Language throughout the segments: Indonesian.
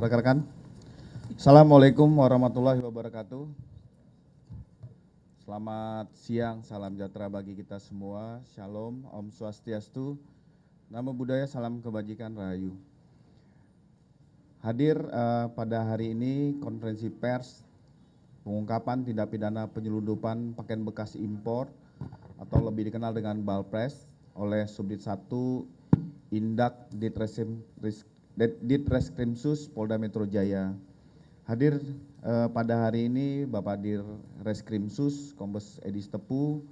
Rekan-rekan, Assalamualaikum warahmatullahi wabarakatuh. Selamat siang, salam sejahtera bagi kita semua. Shalom, Om Swastiastu, Namo Buddhaya, salam kebajikan, Rahayu. Hadir pada hari ini konferensi pers pengungkapan tindak pidana penyelundupan pakaian bekas impor atau lebih dikenal dengan Balpres oleh Subdit 1 Indak Ditreskrimsus Polda Metro Jaya. Hadir pada hari ini Bapak Dir Reskrimsus Kombes Edi Stepu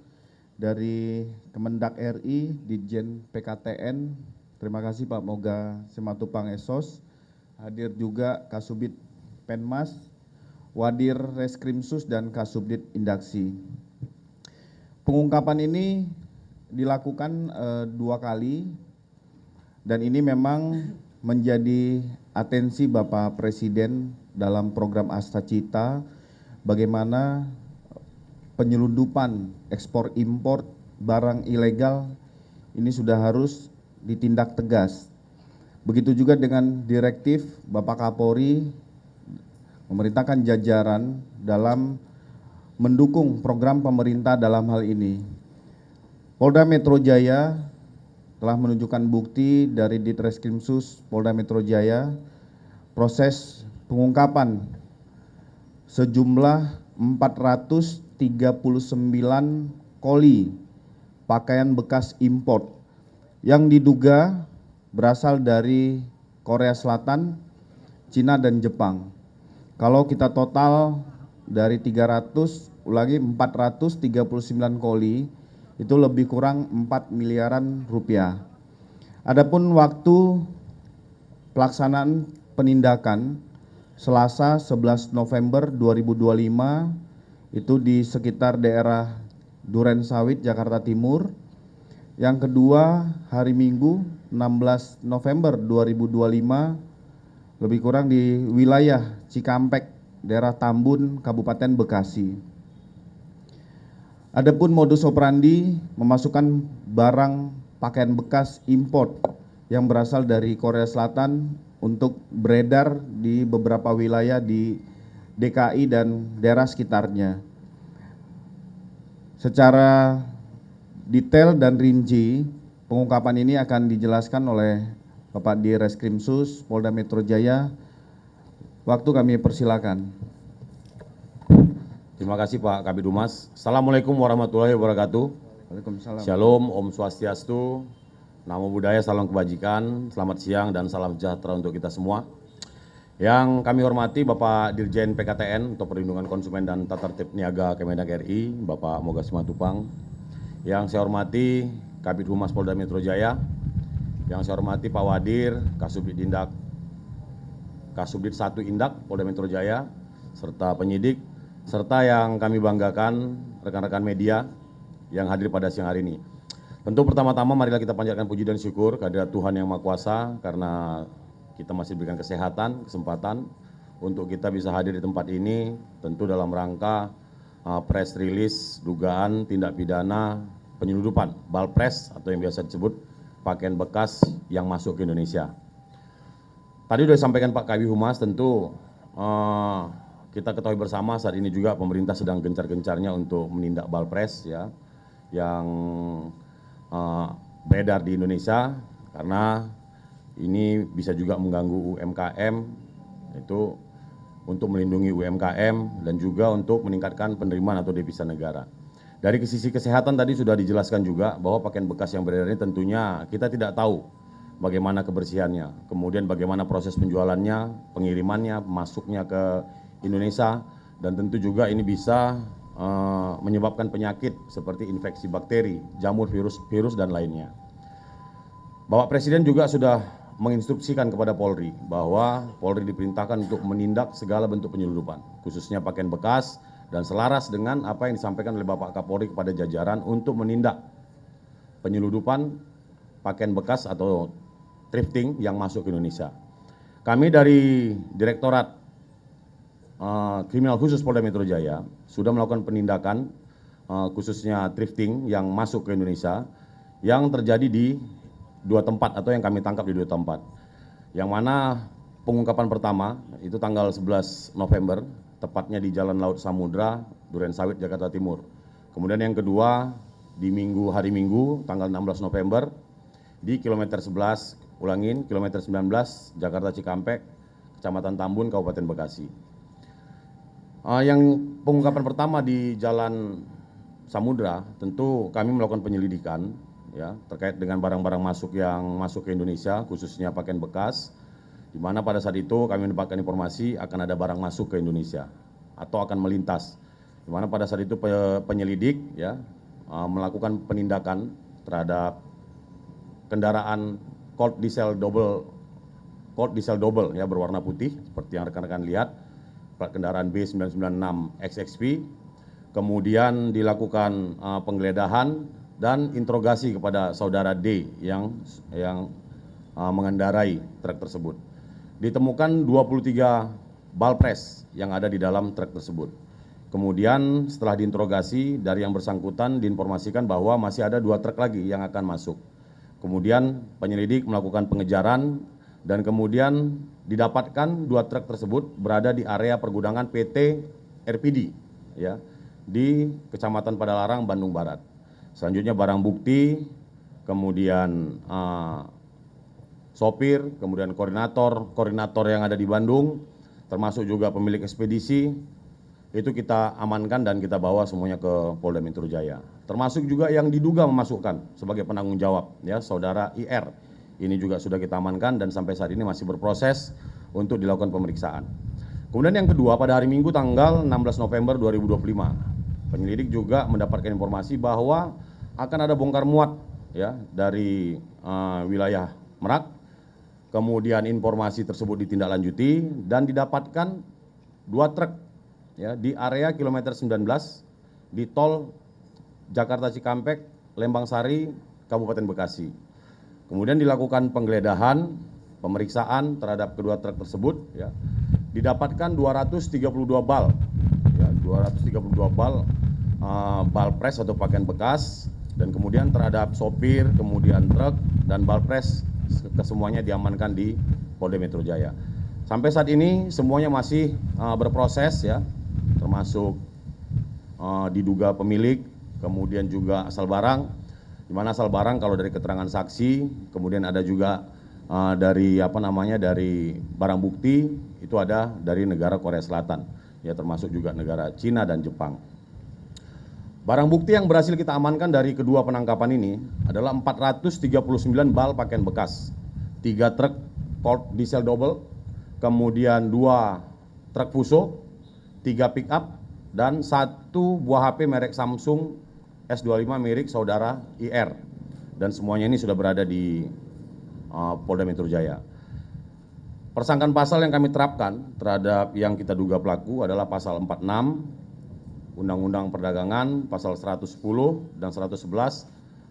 dari Kemendak RI, Ditjen PKTN, terima kasih Pak Moga Simatupang Esos. Hadir juga Kasubdit Penmas, Wadir Reskrimsus dan Kasubdit Indaksi. Pengungkapan ini dilakukan 2 kali dan ini memang menjadi atensi Bapak Presiden dalam program Asta Cita, bagaimana penyelundupan ekspor impor barang ilegal ini sudah harus ditindak tegas. Begitu juga dengan direktif Bapak Kapolri memerintahkan jajaran dalam mendukung program pemerintah dalam hal ini. Polda Metro Jaya telah menunjukkan bukti dari Ditreskrimsus Polda Metro Jaya proses pengungkapan sejumlah 439 koli pakaian bekas impor yang diduga berasal dari Korea Selatan, Cina dan Jepang. Kalau kita total dari 439 koli itu lebih kurang 4 miliaran rupiah. Adapun waktu pelaksanaan penindakan Selasa 11 November 2025 itu di sekitar daerah Duren Sawit, Jakarta Timur. Yang kedua hari Minggu 16 November 2025 lebih kurang di wilayah Cikampek, daerah Tambun, Kabupaten Bekasi. Adapun modus operandi memasukkan barang pakaian bekas impor yang berasal dari Korea Selatan untuk beredar di beberapa wilayah di DKI dan daerah sekitarnya. Secara detail dan rinci, pengungkapan ini akan dijelaskan oleh Bapak Direskrimsus Polda Metro Jaya. Waktu kami persilakan. Terima kasih Pak Kabid Humas. Assalamualaikum warahmatullahi wabarakatuh. Waalaikumsalam. Shalom, Om Swastiastu, Namo Buddhaya, salam kebajikan, selamat siang dan salam sejahtera untuk kita semua. Yang kami hormati Bapak Dirjen PKTN untuk Perlindungan Konsumen dan Tata Tertib Niaga Kemendak RI, Bapak Moga Simatupang. Yang saya hormati Kabid Humas Polda Metro Jaya. Yang saya hormati Pak Wadir, Kasubdit 1 Indak Polda Metro Jaya, serta penyidik, serta yang kami banggakan rekan-rekan media yang hadir pada siang hari ini. Tentu pertama-tama marilah kita panjatkan puji dan syukur kehadirat Tuhan Yang Maha Kuasa karena kita masih diberikan kesehatan, kesempatan untuk kita bisa hadir di tempat ini, tentu dalam rangka press release dugaan tindak pidana penyelundupan Balpres atau yang biasa disebut pakaian bekas yang masuk ke Indonesia. Tadi sudah disampaikan Pak Kabid Humas, tentu kita ketahui bersama saat ini juga pemerintah sedang gencar-gencarnya untuk menindak Balpres ya, yang beredar di Indonesia karena ini bisa juga mengganggu UMKM, itu untuk melindungi UMKM dan juga untuk meningkatkan penerimaan atau devisa negara. Dari sisi kesehatan tadi sudah dijelaskan juga bahwa pakaian bekas yang beredar ini tentunya kita tidak tahu bagaimana kebersihannya, kemudian bagaimana proses penjualannya, pengirimannya, masuknya ke Indonesia, dan tentu juga ini bisa menyebabkan penyakit seperti infeksi bakteri, jamur, virus dan lainnya. Bapak Presiden juga sudah menginstruksikan kepada Polri bahwa Polri diperintahkan untuk menindak segala bentuk penyelundupan, khususnya pakaian bekas, dan selaras dengan apa yang disampaikan oleh Bapak Kapolri kepada jajaran untuk menindak penyelundupan pakaian bekas atau thrifting yang masuk ke Indonesia. Kami dari Direktorat Kriminal Khusus Polda Metro Jaya sudah melakukan penindakan khususnya thrifting yang masuk ke Indonesia yang terjadi di 2 tempat atau yang kami tangkap di 2 tempat. Yang mana pengungkapan pertama itu tanggal 11 November, tepatnya di Jalan Laut Samudra, Durensawit, Jakarta Timur. Kemudian yang kedua di hari Minggu, tanggal 16 November, di kilometer 11, ulangin, kilometer 19, Jakarta Cikampek, Kecamatan Tambun, Kabupaten Bekasi. Yang pengungkapan pertama di Jalan Samudra, tentu kami melakukan penyelidikan ya terkait dengan barang-barang yang masuk ke Indonesia, khususnya pakaian bekas, di mana pada saat itu kami mendapatkan informasi akan ada barang masuk ke Indonesia atau akan melintas. Di mana pada saat itu penyelidik ya melakukan penindakan terhadap kendaraan Colt diesel double ya berwarna putih seperti yang rekan-rekan lihat, plat kendaraan B996 XXP. Kemudian dilakukan penggeledahan dan interogasi kepada saudara D yang mengendarai truk tersebut. Ditemukan 23 balpres yang ada di dalam truk tersebut. Kemudian setelah diinterogasi dari yang bersangkutan diinformasikan bahwa masih ada 2 truk lagi yang akan masuk. Kemudian penyelidik melakukan pengejaran dan kemudian didapatkan 2 truk tersebut berada di area pergudangan PT RPD ya di Kecamatan Padalarang, Bandung Barat. Selanjutnya barang bukti, kemudian sopir, kemudian koordinator yang ada di Bandung, termasuk juga pemilik ekspedisi, itu kita amankan dan kita bawa semuanya ke Polda Metro Jaya. Termasuk juga yang diduga memasukkan sebagai penanggung jawab, ya saudara IR. Ini juga sudah kita amankan dan sampai saat ini masih berproses untuk dilakukan pemeriksaan. Kemudian yang kedua, pada hari Minggu tanggal 16 November 2025, penyelidik juga mendapatkan informasi bahwa akan ada bongkar muat ya dari wilayah Merak. Kemudian informasi tersebut ditindaklanjuti dan didapatkan 2 truk ya di area kilometer 19 di tol Jakarta Cikampek, Lembang Sari, Kabupaten Bekasi. Kemudian dilakukan penggeledahan, pemeriksaan terhadap kedua truk tersebut ya. Didapatkan 232 bal. Ya, 232 bal balpres atau pakaian bekas, dan kemudian terhadap sopir, kemudian truk dan balpres kesemuanya diamankan di Polda Metro Jaya. Sampai saat ini semuanya masih berproses ya, termasuk diduga pemilik, kemudian juga asal barang, di mana asal barang kalau dari keterangan saksi, kemudian ada juga dari dari barang bukti itu ada dari negara Korea Selatan, ya termasuk juga negara Cina dan Jepang. Barang bukti yang berhasil kita amankan dari kedua penangkapan ini adalah 439 bal pakaian bekas, 3 truk Colt diesel double, kemudian 2 truk Fuso, 3 pick up, dan 1 buah HP merek Samsung S25 milik saudara IR. Dan semuanya ini sudah berada di Polda Metro Jaya. Persangkaan pasal yang kami terapkan terhadap yang kita duga pelaku adalah pasal 46 Undang-Undang Perdagangan, pasal 110 dan 111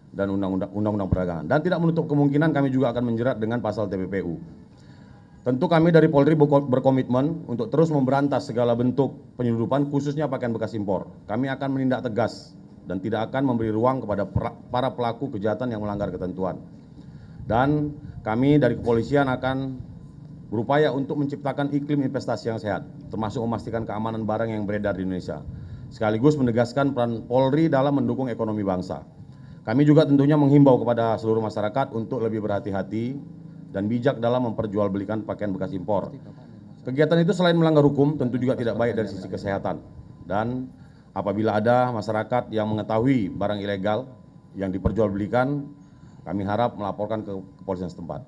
dan Undang-Undang Perdagangan. Dan tidak menutup kemungkinan kami juga akan menjerat dengan pasal TPPU. Tentu kami dari Polri berkomitmen untuk terus memberantas segala bentuk penyeludupan, khususnya pakaian bekas impor. Kami akan menindak tegas dan tidak akan memberi ruang kepada para pelaku kejahatan yang melanggar ketentuan. Dan kami dari kepolisian akan berupaya untuk menciptakan iklim investasi yang sehat, termasuk memastikan keamanan barang yang beredar di Indonesia, sekaligus menegaskan peran Polri dalam mendukung ekonomi bangsa. Kami juga tentunya menghimbau kepada seluruh masyarakat untuk lebih berhati-hati dan bijak dalam memperjualbelikan pakaian bekas impor. Kegiatan itu selain melanggar hukum, tentu juga tidak baik dari sisi kesehatan. Dan apabila ada masyarakat yang mengetahui barang ilegal yang diperjualbelikan, kami harap melaporkan ke kepolisian setempat.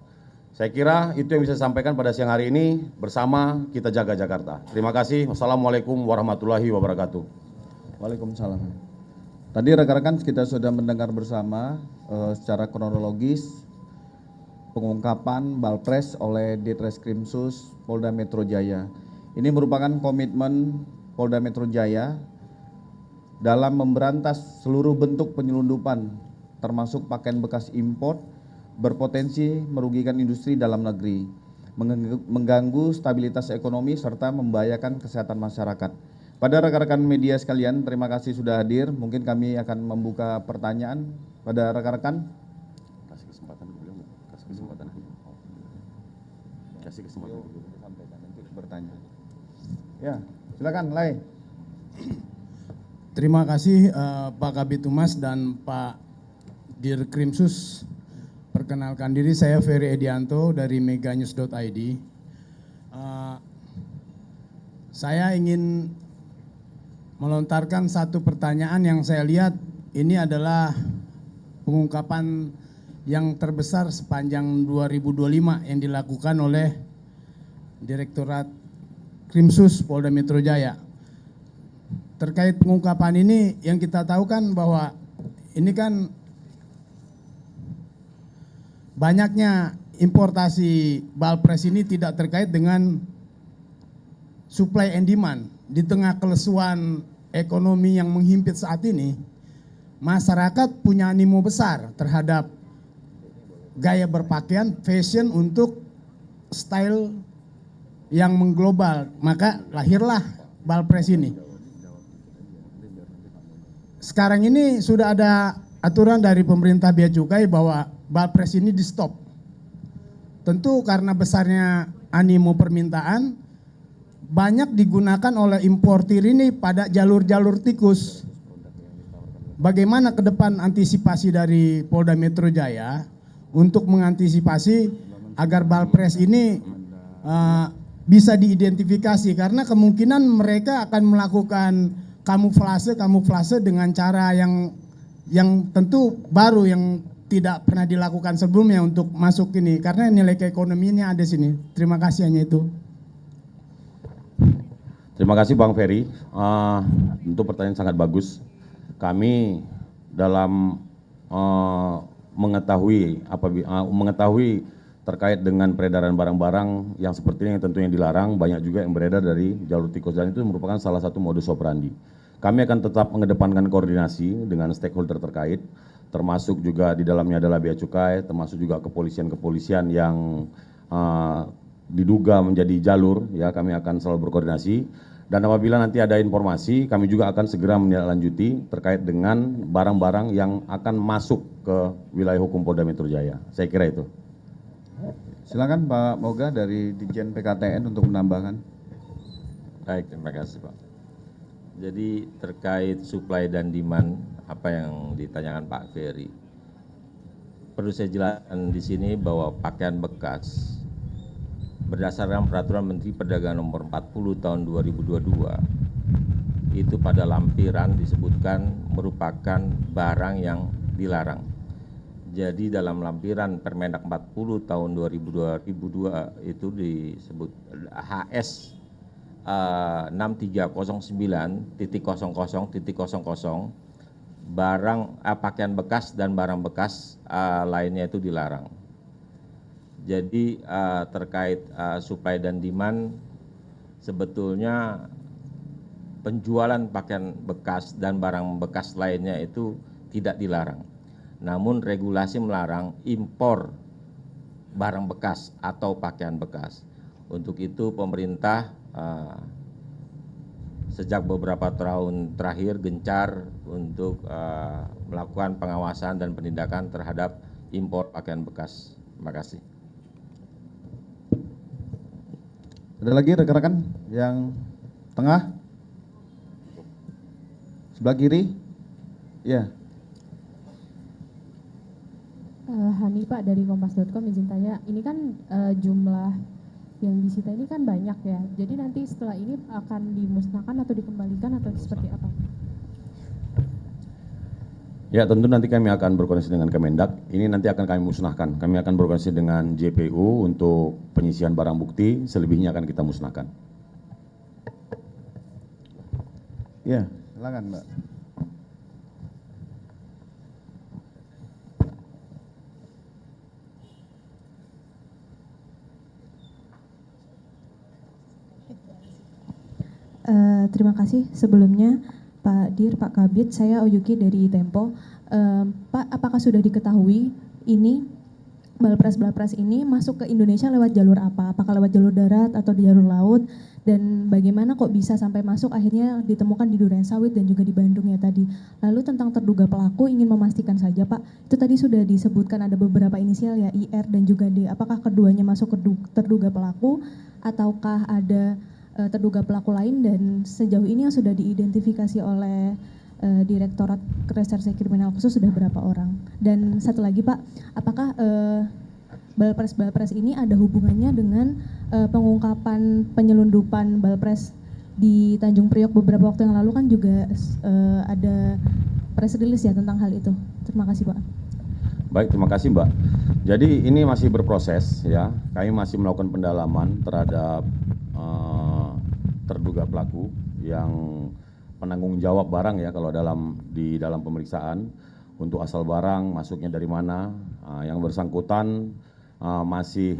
Saya kira itu yang bisa saya sampaikan pada siang hari ini. Bersama kita jaga Jakarta. Terima kasih. Wassalamualaikum warahmatullahi wabarakatuh. Waalaikumsalam. Tadi rekan-rekan kita sudah mendengar bersama secara kronologis pengungkapan balpres oleh Ditreskrimsus Polda Metro Jaya. Ini merupakan komitmen Polda Metro Jaya dalam memberantas seluruh bentuk penyelundupan termasuk pakaian bekas impor berpotensi merugikan industri dalam negeri, mengganggu stabilitas ekonomi serta membahayakan kesehatan masyarakat. Pada rekan-rekan media sekalian, terima kasih sudah hadir. Mungkin kami akan membuka pertanyaan pada rekan-rekan. Kasih kesempatan dulu. Kasih kesempatan. bertanya. Ya, silakan Lai. Terima kasih Pak Kabid Humas dan Pak Dirkrimsus. Perkenalkan diri, saya Ferry Edianto dari meganews.id. Saya ingin melontarkan satu pertanyaan yang saya lihat ini adalah pengungkapan yang terbesar sepanjang 2025 yang dilakukan oleh Direktorat Krimsus Polda Metro Jaya. Terkait pengungkapan ini yang kita tahu kan bahwa ini kan banyaknya importasi Balpres ini tidak terkait dengan supply and demand. Di tengah kelesuan ekonomi yang menghimpit saat ini, masyarakat punya animo besar terhadap gaya berpakaian, fashion untuk style yang mengglobal. Maka lahirlah Balpres ini. Sekarang ini sudah ada aturan dari pemerintah Bea Cukai bahwa Balpres ini di stop. Tentu karena besarnya animo permintaan, banyak digunakan oleh importir ini pada jalur-jalur tikus. Bagaimana ke depan antisipasi dari Polda Metro Jaya untuk mengantisipasi agar Balpres ini bisa diidentifikasi, karena kemungkinan mereka akan melakukan kamuflase dengan cara yang tentu baru, yang tidak pernah dilakukan sebelumnya untuk masuk ini, karena nilai keekonomiannya ada sini. Terima kasih, hanya itu. Terima kasih Bang Ferry, untuk pertanyaan sangat bagus. Kami dalam mengetahui terkait dengan peredaran barang-barang yang seperti ini yang tentunya dilarang, banyak juga yang beredar dari jalur tikus dan itu merupakan salah satu modus operandi. Kami akan tetap mengedepankan koordinasi dengan stakeholder terkait, termasuk juga di dalamnya adalah Bea Cukai, termasuk juga kepolisian yang diduga menjadi jalur, ya kami akan selalu berkoordinasi. Dan apabila nanti ada informasi, kami juga akan segera menindaklanjuti terkait dengan barang-barang yang akan masuk ke wilayah hukum Polda Metro Jaya. Saya kira itu. Silakan Pak Moga dari Ditjen PKTN untuk menambahkan. Baik, terima kasih Pak. Jadi terkait supply dan demand, apa yang ditanyakan Pak Ferry, perlu saya jelaskan di sini bahwa pakaian bekas berdasarkan Peraturan Menteri Perdagangan Nomor 40 Tahun 2022 itu pada lampiran disebutkan merupakan barang yang dilarang. Jadi dalam lampiran Permendak 40 Tahun 2002 itu disebut HS 6309.00.00 barang pakaian bekas dan barang bekas lainnya itu dilarang. Jadi terkait supply dan demand, sebetulnya penjualan pakaian bekas dan barang bekas lainnya itu tidak dilarang. Namun regulasi melarang impor barang bekas atau pakaian bekas. Untuk itu pemerintah sejak beberapa tahun terakhir gencar untuk melakukan pengawasan dan penindakan terhadap impor pakaian bekas. Terima kasih. Ada lagi rekan-rekan yang tengah? Sebelah kiri? Ya. Hani Pak dari kompas.com, izin tanya, ini kan jumlah yang disita ini kan banyak ya, jadi nanti setelah ini akan dimusnahkan atau dikembalikan atau seperti apa? Ya tentu nanti kami akan berkoordinasi dengan Kemendak, ini nanti akan kami musnahkan. Kami akan berkoordinasi dengan JPU untuk penyisian barang bukti, selebihnya akan kita musnahkan. Ya, silakan Mbak. Terima kasih sebelumnya Pak Dir, Pak Kabid, saya Oyuki dari Tempo. Pak, apakah sudah diketahui ini Balpres ini masuk ke Indonesia lewat jalur apa? Apakah lewat jalur darat atau di jalur laut? Dan bagaimana kok bisa sampai masuk akhirnya ditemukan di Durensawit dan juga di Bandung ya tadi. Lalu tentang terduga pelaku ingin memastikan saja Pak, itu tadi sudah disebutkan ada beberapa inisial ya, IR dan juga D. Apakah keduanya masuk terduga pelaku ataukah ada terduga pelaku lain, dan sejauh ini yang sudah diidentifikasi oleh Direktorat Reserse Kriminal Khusus sudah berapa orang? Dan satu lagi Pak, apakah Balpres ini ada hubungannya dengan pengungkapan penyelundupan Balpres di Tanjung Priok beberapa waktu yang lalu, kan juga ada press release ya tentang hal itu. Terima kasih Pak. Baik, terima kasih Mbak. Jadi ini masih berproses ya. Kami masih melakukan pendalaman terhadap terduga pelaku yang penanggung jawab barang ya kalau di dalam pemeriksaan untuk asal barang masuknya dari mana. Yang bersangkutan masih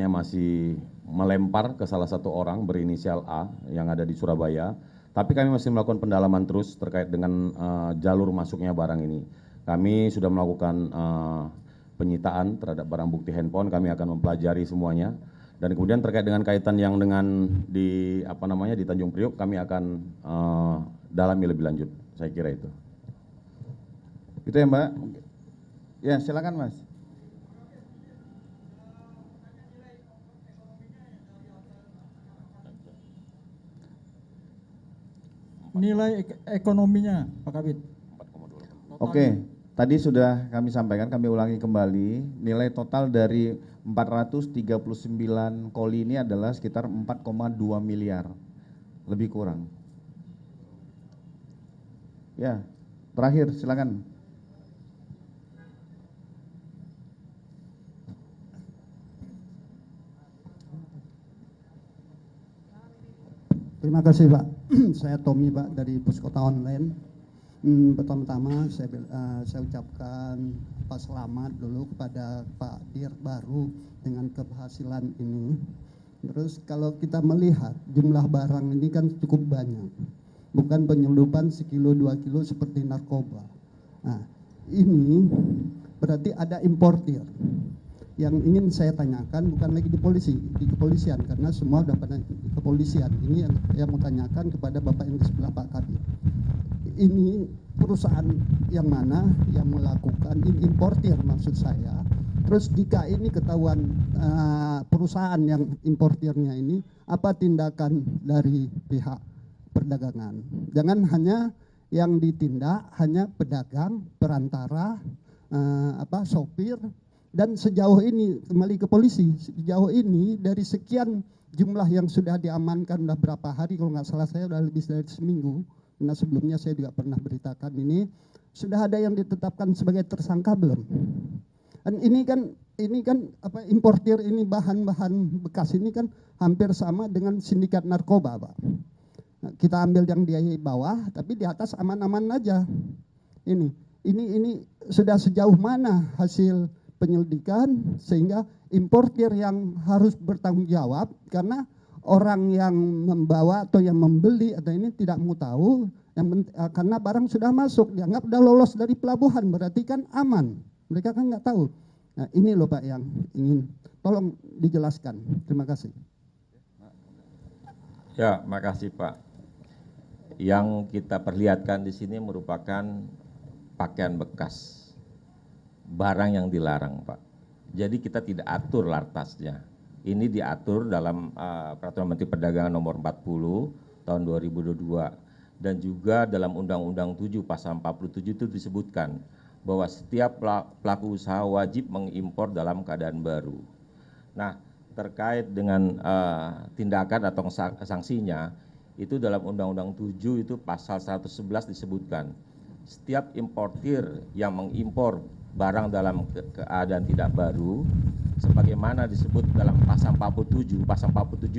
masih melempar ke salah satu orang berinisial A yang ada di Surabaya. Tapi kami masih melakukan pendalaman terus terkait dengan jalur masuknya barang ini. Kami sudah melakukan penyitaan terhadap barang bukti handphone, kami akan mempelajari semuanya. Dan kemudian terkait dengan kaitan yang dengan di Tanjung Priok, kami akan dalami lebih lanjut. Saya kira itu. Itu ya Mbak. Ya silakan Mas. Nilai ekonominya Pak Kabit. Oke, tadi sudah kami sampaikan, kami ulangi kembali, nilai total dari 439 koli ini adalah sekitar 4,2 miliar, lebih kurang. Ya, terakhir silakan. Terima kasih Pak. Saya Tommy Pak dari Puskota Online. Pertama-tama saya ucapkan selamat dulu kepada Pak Dir baru dengan keberhasilan ini. Terus kalau kita melihat jumlah barang ini kan cukup banyak, bukan penyelundupan sekilo 2 kilo seperti narkoba. Nah, ini berarti ada importir. Yang ingin saya tanyakan bukan lagi di kepolisian, karena semua sudah pada kepolisian. Ini yang mau tanyakan kepada Bapak yang di sebelah Pak Kabit. Ini perusahaan yang mana yang melakukan importir maksud saya. Terus jika ini ketahuan perusahaan yang importirnya ini, apa tindakan dari pihak perdagangan? Jangan hanya yang ditindak hanya pedagang, perantara, sopir. Dan sejauh ini kembali ke polisi, sejauh ini dari sekian jumlah yang sudah diamankan udah berapa hari, kalau nggak salah saya udah lebih dari seminggu. Nah sebelumnya saya juga pernah beritakan ini, sudah ada yang ditetapkan sebagai tersangka belum? Dan ini kan importir ini bahan-bahan bekas ini kan hampir sama dengan sindikat narkoba Pak. Nah, kita ambil yang di bawah, tapi di atas aman-aman aja. Ini sudah sejauh mana hasil penyelidikan sehingga importir yang harus bertanggung jawab, karena orang yang membawa atau yang membeli atau ini tidak mau tahu, karena barang sudah masuk dianggap sudah lolos dari pelabuhan, berarti kan aman, mereka kan nggak tahu. Nah ini loh Pak yang ingin tolong dijelaskan. Terima kasih. Ya, makasih Pak. Yang kita perlihatkan di sini merupakan pakaian bekas, barang yang dilarang Pak. Jadi kita tidak atur lartasnya. Ini diatur dalam Peraturan Menteri Perdagangan Nomor 40 tahun 2022 dan juga dalam Undang-Undang 7 Pasal 47 itu disebutkan bahwa setiap pelaku usaha wajib mengimpor dalam keadaan baru. Nah, terkait dengan tindakan atau sanksinya itu dalam Undang-Undang 7 itu Pasal 111 disebutkan setiap importir yang mengimpor barang dalam keadaan tidak baru, sebagaimana disebut dalam pasal 47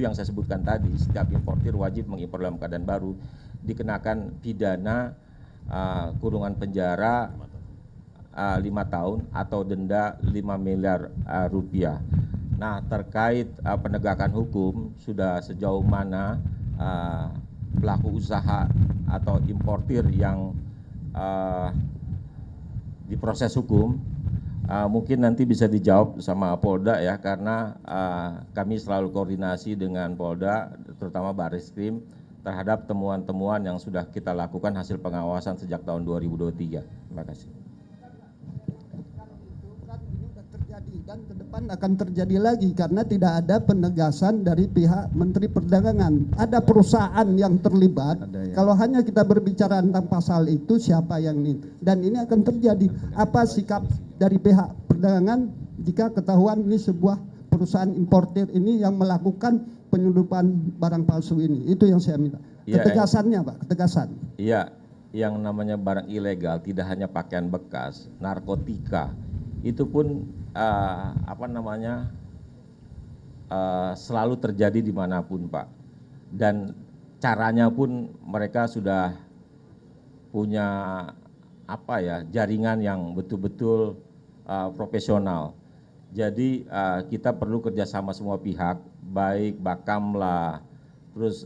yang saya sebutkan tadi, setiap importir wajib mengimpor dalam keadaan baru, dikenakan pidana kurungan penjara 5 tahun atau denda 5 miliar rupiah. Nah, terkait penegakan hukum, sudah sejauh mana pelaku usaha atau importir yang di proses hukum, mungkin nanti bisa dijawab sama Polda ya, karena kami selalu koordinasi dengan Polda, terutama Barreskrim terhadap temuan-temuan yang sudah kita lakukan hasil pengawasan sejak tahun 2023. Terima kasih. Ini sudah terjadi dan ke depan akan terjadi lagi karena tidak ada penegasan dari pihak Menteri Perdagangan. Ada perusahaan yang terlibat. Kalau hanya kita berbicara tentang pasal itu siapa yang ini, dan ini akan terjadi. Apa sikap dari pihak perdagangan jika ketahuan ini sebuah perusahaan importir ini yang melakukan penyelundupan barang palsu ini? Itu yang saya minta. Ketegasannya, Pak, ketegasan. Iya, yang namanya barang ilegal tidak hanya pakaian bekas, narkotika, itu pun selalu terjadi dimanapun, Pak. Dan caranya pun mereka sudah punya jaringan yang betul-betul profesional. Jadi kita perlu kerjasama semua pihak, baik Bakamla, terus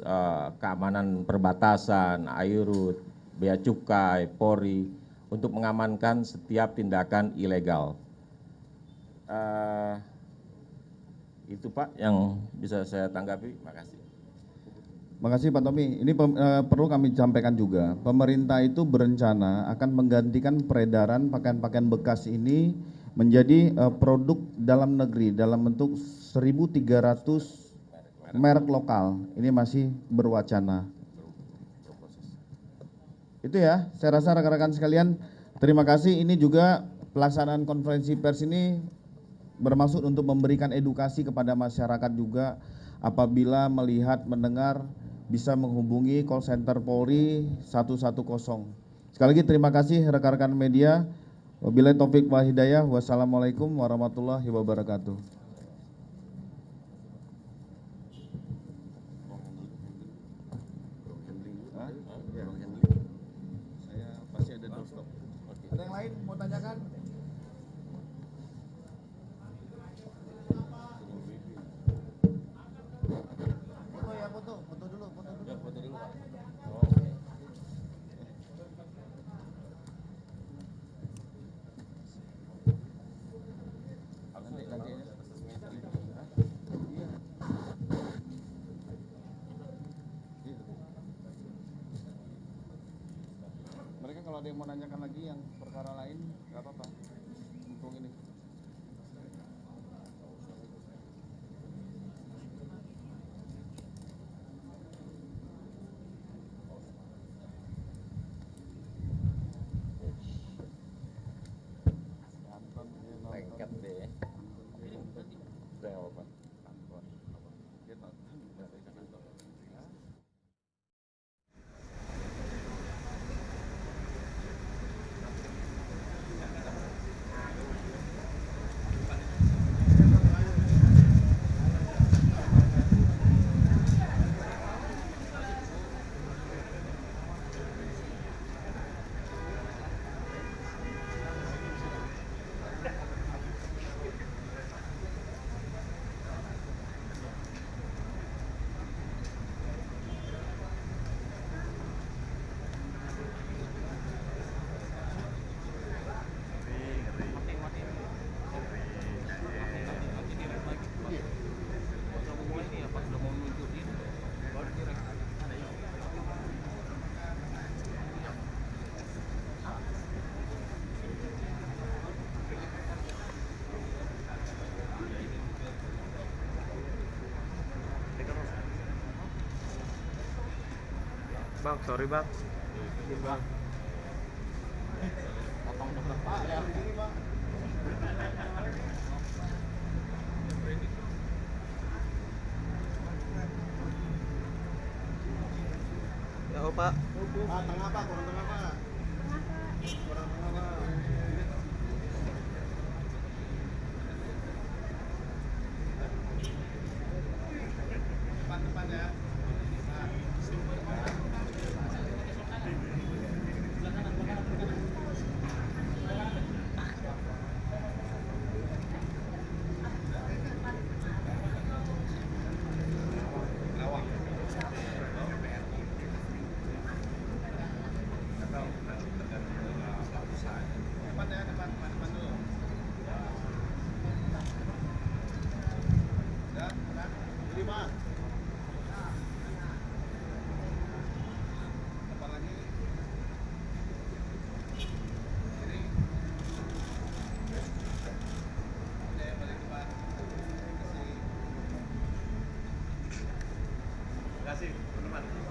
keamanan perbatasan, Airut, Bea Cukai, Polri, untuk mengamankan setiap tindakan ilegal. Itu Pak yang bisa saya tanggapi. Terima kasih. Makasih Pak Tommy. Ini perlu kami sampaikan juga, pemerintah itu berencana akan menggantikan peredaran pakaian-pakaian bekas ini menjadi produk dalam negeri dalam bentuk 1.300 merek lokal. Ini masih berwacana. Itu ya, saya rasa rekan-rekan sekalian, terima kasih. Ini juga pelaksanaan konferensi pers ini bermaksud untuk memberikan edukasi kepada masyarakat juga, apabila melihat, mendengar, bisa menghubungi call center Polri 110. Sekali lagi terima kasih rekan-rekan media. Wabillahi taufik wal hidayah. Wassalamualaikum warahmatullahi wabarakatuh. Saya pasti ada doorstop. Ada yang lain mau tanyakan? Foto ya, foto dulu. Foto dulu Pak. Mereka kalau ada yang mau nanyakan lagi yang perkara lain, nggak apa-apa. Mumpung ini. Lengket deh. Udah nggak apa-apa. Bang, sorry bang. Ya Pak. Tengah Pak, kurang tengah Pak. Kurang tengah Pak. Depan ya. Pak.